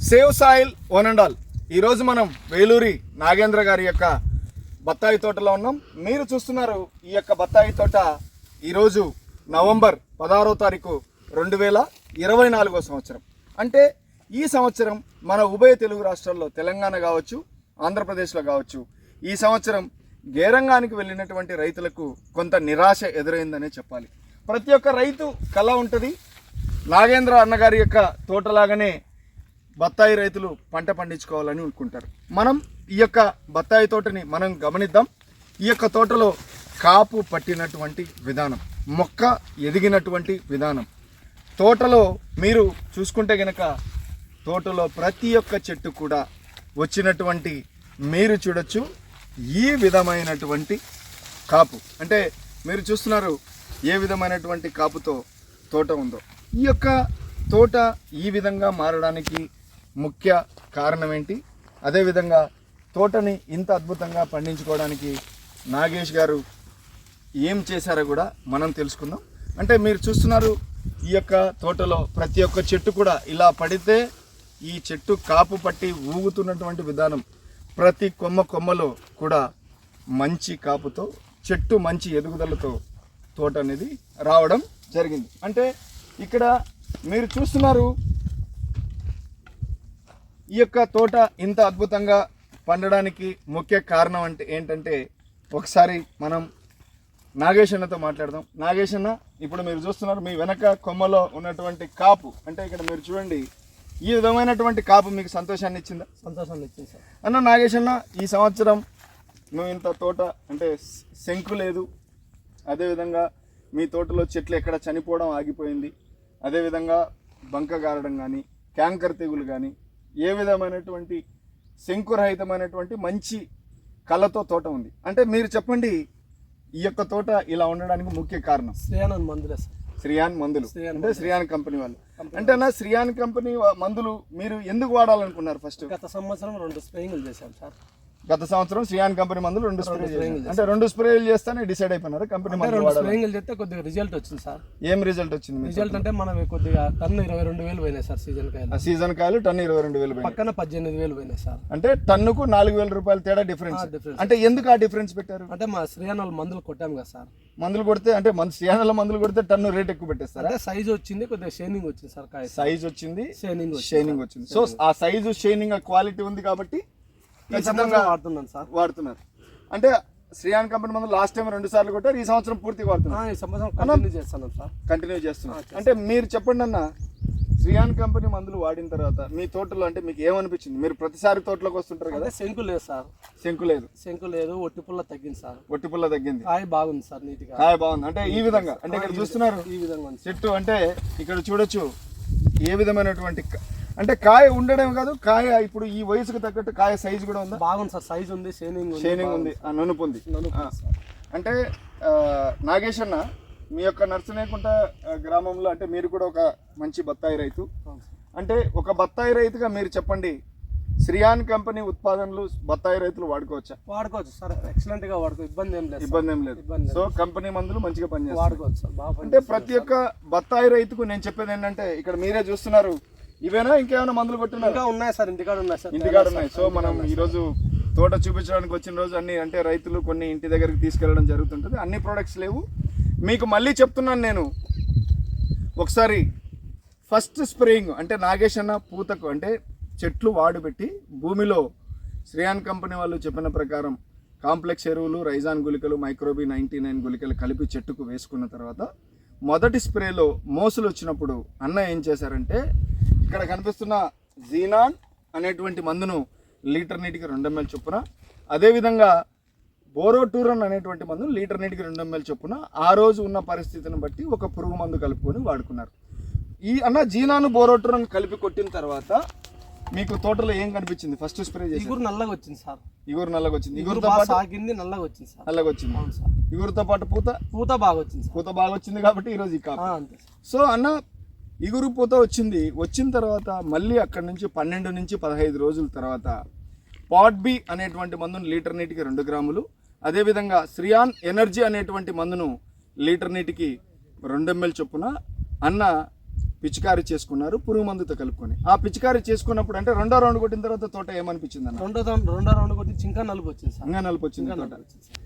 Save soil one and all. ఈరోజు మనం వేలూరి నాగేంద్ర గారి యొక్క బత్తాయి తోటలో ఉన్నాం. మీరు చూస్తున్నారు ఈ యొక్క బత్తాయి తోట ఈరోజు నవంబర్ 16వ తారీఖు 2024 సంవత్సరం. అంటే ఈ సంవత్సరం మన ఉభయ తెలుగు రాష్ట్రాల్లో తెలంగాణ కావచ్చు, ఆంధ్రప్రదేశ్లో కావచ్చు, ఈ సంవత్సరం గేరంగానికి వెళ్ళినటువంటి రైతులకు కొంత నిరాశ ఎదురైందనే చెప్పాలి. ప్రతి ఒక్క రైతు కళ ఉంటుంది. నాగేంద్ర అన్నగారి యొక్క తోటలాగానే బత్తాయి రైతులు పంట పండించుకోవాలని అనుకుంటారు. మనం ఈ యొక్క బత్తాయి తోటని మనం గమనిద్దాం. ఈ యొక్క తోటలో కాపు పట్టినటువంటి విధానం, మొక్క ఎదిగినటువంటి విధానం, తోటలో మీరు చూసుకుంటే గనక తోటలో ప్రతి ఒక్క చెట్టు కూడా వచ్చినటువంటి మీరు చూడొచ్చు ఈ విధమైనటువంటి కాపు. అంటే మీరు చూస్తున్నారు ఏ విధమైనటువంటి కాపుతో తోట ఉందో. ఈ యొక్క తోట ఈ విధంగా మారడానికి ముఖ్య కారణం ఏంటి, అదేవిధంగా తోటని ఇంత అద్భుతంగా పండించుకోవడానికి నాగేష్ గారు ఏం చేశారో కూడా మనం తెలుసుకుందాం. అంటే మీరు చూస్తున్నారు ఈ యొక్క తోటలో ప్రతి ఒక్క చెట్టు కూడా ఇలా పడితే ఈ చెట్టు కాపు పట్టి ఊగుతున్నటువంటి విధానం, ప్రతి కొమ్మలో కూడా మంచి కాపుతో చెట్టు మంచి ఎదుగుదలతో తోట అనేది రావడం జరిగింది. అంటే ఇక్కడ మీరు చూస్తున్నారు ఈ యొక్క తోట ఇంత అద్భుతంగా పండడానికి ముఖ్య కారణం అంటే ఏంటంటే, ఒకసారి మనం నాగేష్ అన్నతో మాట్లాడదాం. నాగేష్ అన్న, ఇప్పుడు మీరు చూస్తున్నారు మీ వెనక కొమ్మలో ఉన్నటువంటి కాపు, అంటే ఇక్కడ మీరు చూడండి ఈ విధమైనటువంటి కాపు మీకు సంతోషాన్ని ఇచ్చిందా? సంతోషాన్ని ఇచ్చింది సార్. అన్న నాగేష్ అన్న, ఈ సంవత్సరం నువ్వు ఇంత తోట అంటే శంకు లేదు, అదేవిధంగా మీ తోటలో చెట్లు ఎక్కడ చనిపోవడం ఆగిపోయింది, అదేవిధంగా బంక గారడం కానీ క్యాంకర్ తెగులు కానీ ఏ విధమైనటువంటి శంకురహితమైనటువంటి మంచి కళతో తోట ఉంది. అంటే మీరు చెప్పండి ఈ యొక్క తోట ఇలా ఉండడానికి ముఖ్య కారణం? శ్రీయాన్ మందులే సార్. శ్రీయాన్ మందులు అంటే శ్రీయాన్ కంపెనీ వాళ్ళు. అంటే అన్న శ్రీయాన్ కంపెనీ మందులు మీరు ఎందుకు వాడాలనుకున్నారు? ఫస్ట్ గత సంవత్సరం 2 స్ప్రేయింగ్లు చేశాం సార్. గత సంవత్సరం శ్రీయాన్ కంపెనీ మందులు 2 స్ప్రేయింగ్, అంటే 2 స్ప్రేలు చేస్తానే డిసైడ్ అయిపోయినారు కంపెనీ మందులు వాడాలి. స్ప్రేయింగ్లు చేస్తే కొద్దిగా రిజల్ట్ వచ్చింది సార్. ఏం రిజల్ట్ వచ్చింది? రిజల్ట్ అంటే మనం కొద్దిగా టన్ను 22,000 పోయినాయి సార్. సీజన్ కాయలు టన్ను 22,000 పక్కన 18,000 పోయినాయి సార్. అంటే టన్నుకు 4,000 రూపాయలు తేడా డిఫరెన్స్. అంటే ఎందుకు ఆ డిఫరెన్స్ పెట్టారు? అంటే మా శ్రీయాన్ వాళ్ళు మందులు కొట్టాం కదా సార్. మందులు కొడితే అంటే శ్రీయాన్ మందులు కొడితే టన్ను రేట్ ఎక్కువ పెట్టేస్తారు. అంటే సైజ్ వచ్చింది, కొద్దిగా షైనింగ్ వచ్చింది సార్. కాయ సైజ్ వచ్చింది, షైనింగ్ వచ్చింది. సో ఆ సైజు షైనింగ్ క్వాలిటీ ఉంది కాబట్టి ఖచ్చితంగా వాడుతున్నారు. అంటే శ్రీయాన్ కంపెనీ మందులు లాస్ట్ టైం 2 సార్లు కొట్టారు, ఈ సంవత్సరం పూర్తిగా వాడుతున్నారు. కంటిన్యూ చేస్తున్నారు. అంటే మీరు చెప్పండి అన్న, శ్రీయాన్ కంపెనీ మందులు వాడిన తర్వాత మీ తోటలో అంటే మీకు ఏమనిపించింది? మీరు ప్రతిసారి తోటలోకి వస్తుంటారు కదా. శంకు లేదు సార్. శంకు లేదు, ఒట్టి పుల్ల తగ్గింది సార్. ఒట్టి పుల్ల తగ్గింది. కాయ బాగుంది సార్, నీట్గా కాయ బాగుంది. అంటే ఈ విధంగా, అంటే ఇక్కడ చూస్తున్నారు ఈ విధంగా చెట్టు, అంటే ఇక్కడ చూడొచ్చు ఏ విధమైనటువంటి అంటే కాయ ఉండడం కాదు, కాయ ఇప్పుడు ఈ వయసుకు తగ్గట్టు కాయ సైజు కూడా ఉంది. బాగుంది సార్, సైజు ఉంది, షైనింగ్ ఉంది, నునుపు ఉంది. అంటే నాగేష్ అన్న, మీ యొక్క నర్సనేకుంట గ్రామంలో అంటే మీరు కూడా ఒక మంచి బత్తాయి రైతు. అంటే ఒక బత్తాయి రైతుగా మీరు చెప్పండి, శ్రీయాన్ కంపెనీ ఉత్పాదనలు బత్తాయి రైతులు వాడుకోవచ్చా? వాడుకోవచ్చు సార్, ఎక్సలెంట్ గా వాడుకో, ఇబ్బంది ఏం లేదు. సో కంపెనీ మందులు మంచిగా పనిచేస్తాయి, వాడుకోవచ్చు సార్, బాగా. అంటే ప్రతి ఒక్క బత్తాయి రైతుకు నేను చెప్పేది ఏంటంటే, ఇక్కడ మీరే చూస్తున్నారు, ఇవేనా ఇంకేమైనా మందులు కొట్టున్నారు? ఇంకా ఉన్నాయి సార్, ఇంటికాడ ఉన్నాయి. సో మనం ఈరోజు తోట చూపించడానికి వచ్చిన రోజు అన్ని అంటే రైతులు కొన్ని ఇంటి దగ్గరికి తీసుకెళ్ళడం జరుగుతుంటుంది. అన్ని ప్రోడక్ట్స్ లేవు. మీకు మళ్ళీ చెప్తున్నాను నేను, ఒకసారి ఫస్ట్ స్ప్రేయింగ్ అంటే నాగేష్ అన్న పూతకు అంటే చెట్లు వాడుపెట్టి భూమిలో శ్రీయాన్ కంపెనీ వాళ్ళు చెప్పిన ప్రకారం కాంప్లెక్స్ ఎరువులు, రైజాన్ గుళికలు, మైక్రోబీ 99 గుళికలు కలిపి చెట్టుకు వేసుకున్న తర్వాత మొదటి స్ప్రేలో మోసులు వచ్చినప్పుడు అన్న ఏం చేశారంటే, ఇక్కడ కనిపిస్తున్న జీనాన్ అనేటువంటి మందును లీటర్ నీటికి 2 ml చొప్పున, అదేవిధంగా బోరోటూరన్ అనేటువంటి మందును లీటర్ నీటికి 2 ml చొప్పున ఆ రోజు ఉన్న పరిస్థితిని బట్టి ఒక పురుగు మందు కలుపుకొని వాడుకున్నారు. ఈ అన్న జీనాను బోరోటూరన్ కలిపి కొట్టిన తర్వాత మీకు తోటలో ఏం కనిపించింది? ఫస్ట్ స్ప్రే చేసి ఇగురు నల్లగా వచ్చింది సార్. ఇగురు నల్లగా వచ్చింది. ఇగురుతో పాటు సాగింది, నల్లగా వచ్చింది సార్. నల్లగా వచ్చింది. అవును సార్. ఇగురుతో పాటు పూత బాగా వచ్చింది. పూత బాగా వచ్చింది కాబట్టి ఈరోజు ఈ కాపు. సో అన్న, ఇగురు పూత వచ్చిన తర్వాత మళ్ళీ అక్కడ నుంచి 12 నుంచి 15 రోజుల తర్వాత పాట్ బి అనేటువంటి మందును లీటర్ నీటికి 2 గ్రాములు, అదేవిధంగా శ్రీయాన్ ఎనర్జీ అనేటువంటి మందును లీటర్ నీటికి 2 ml చొప్పున అన్న పిచికారీ చేసుకున్నారు పురుగు మందుతో కలుపుకొని. ఆ పిచికారీ చేసుకున్నప్పుడు అంటే రెండో రౌండ్ కొట్టిన తర్వాత తోట ఏమనిపించింది అన్న? రెండో రౌండ్ కొట్టి ఇంకా నలుపు వచ్చింది సార్. ఇంకా నలుపు వచ్చింది తోట,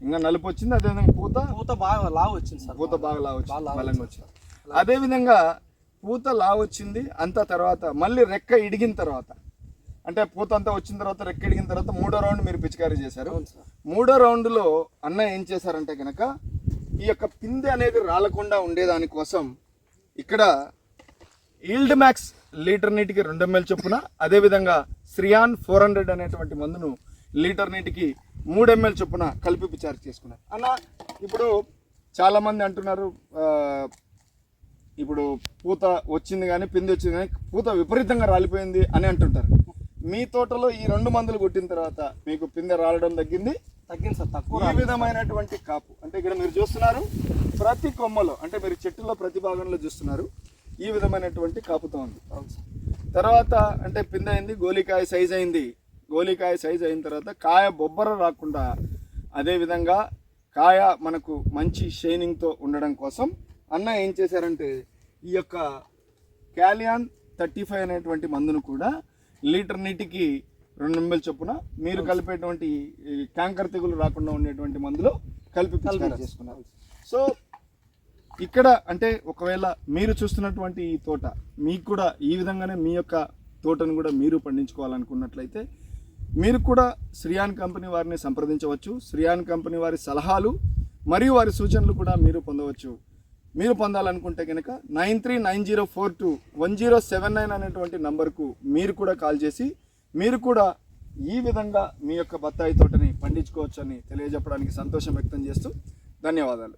ఇంకా నలుపు వచ్చింది. అదేవిధంగా పూత బాగా లావు వచ్చింది సార్. పూత బాగా లావు వచ్చింది, బలంగా వచ్చింది. అదేవిధంగా పూత లావు వచ్చింది. అంత తర్వాత మళ్ళీ రెక్క ఇడిగిన తర్వాత అంటే పూత అంతా వచ్చిన తర్వాత రెక్క ఇడిగిన తర్వాత మూడో రౌండ్ మీరు పిచికారీ చేశారు. మూడో రౌండ్లో అన్న ఏం చేశారంటే కనుక ఈ యొక్క పిందె అనేది రాలకుండా ఉండేదానికోసం ఇక్కడ ఈల్డ్ మ్యాక్స్ లీటర్ నీటికి 2 ml చొప్పున, అదేవిధంగా శ్రియాన్ 400 అనేటువంటి మందును లీటర్ నీటికి 3 ml చొప్పున కలిపి పిచికారీ చేసుకున్నారు. అన్న ఇప్పుడు చాలామంది అంటున్నారు ఇప్పుడు పూత వచ్చింది కానీ పిందె వచ్చింది కానీ పూత విపరీతంగా రాలిపోయింది అని అంటుంటారు. మీ తోటలో ఈ 2 మందులు కొట్టిన తర్వాత మీకు పిందె రాలడం తగ్గింది సార్, తక్కువ. ఈ విధమైనటువంటి కాపు అంటే ఇక్కడ మీరు చూస్తున్నారు ప్రతి కొమ్మలో అంటే మీరు చెట్టులో ప్రతి భాగంలో చూస్తున్నారు ఈ విధమైనటువంటి కాపుతో ఉంది. తర్వాత అంటే పిందె అయింది, గోలికాయ సైజ్ అయింది. గోలికాయ సైజ్ అయిన తర్వాత కాయ బొబ్బర రాకుండా అదేవిధంగా కాయ మనకు మంచి షైనింగ్తో ఉండడం కోసం అన్న ఏం చేశారంటే ఈ యొక్క క్యాలియాన్ 35 అనేటువంటి మందును కూడా లీటర్ నీటికి 2 ml చొప్పున మీరు కలిపేటువంటి క్యాంకర్ తెగులు రాకుండా ఉండేటువంటి మందులో కలిపి పిచికారీ చేసుకున్నారు. సో ఇక్కడ అంటే ఒకవేళ మీరు చూస్తున్నటువంటి ఈ తోట మీకు కూడా ఈ విధంగానే మీ యొక్క తోటను కూడా మీరు పండించుకోవాలనుకున్నట్లయితే మీరు కూడా శ్రియాన్ కంపెనీ వారిని సంప్రదించవచ్చు. శ్రియాన్ కంపెనీ వారి సలహాలు మరియు వారి సూచనలు కూడా మీరు పొందవచ్చు. మీరు పొందాలనుకుంటే కనుక 9390421079 అనేటువంటి నంబర్కు మీరు కూడా కాల్ చేసి మీరు కూడా ఈ విధంగా మీ యొక్క బత్తాయి తోటని పండించుకోవచ్చు అని తెలియజెప్పడానికి సంతోషం వ్యక్తం చేస్తూ ధన్యవాదాలు.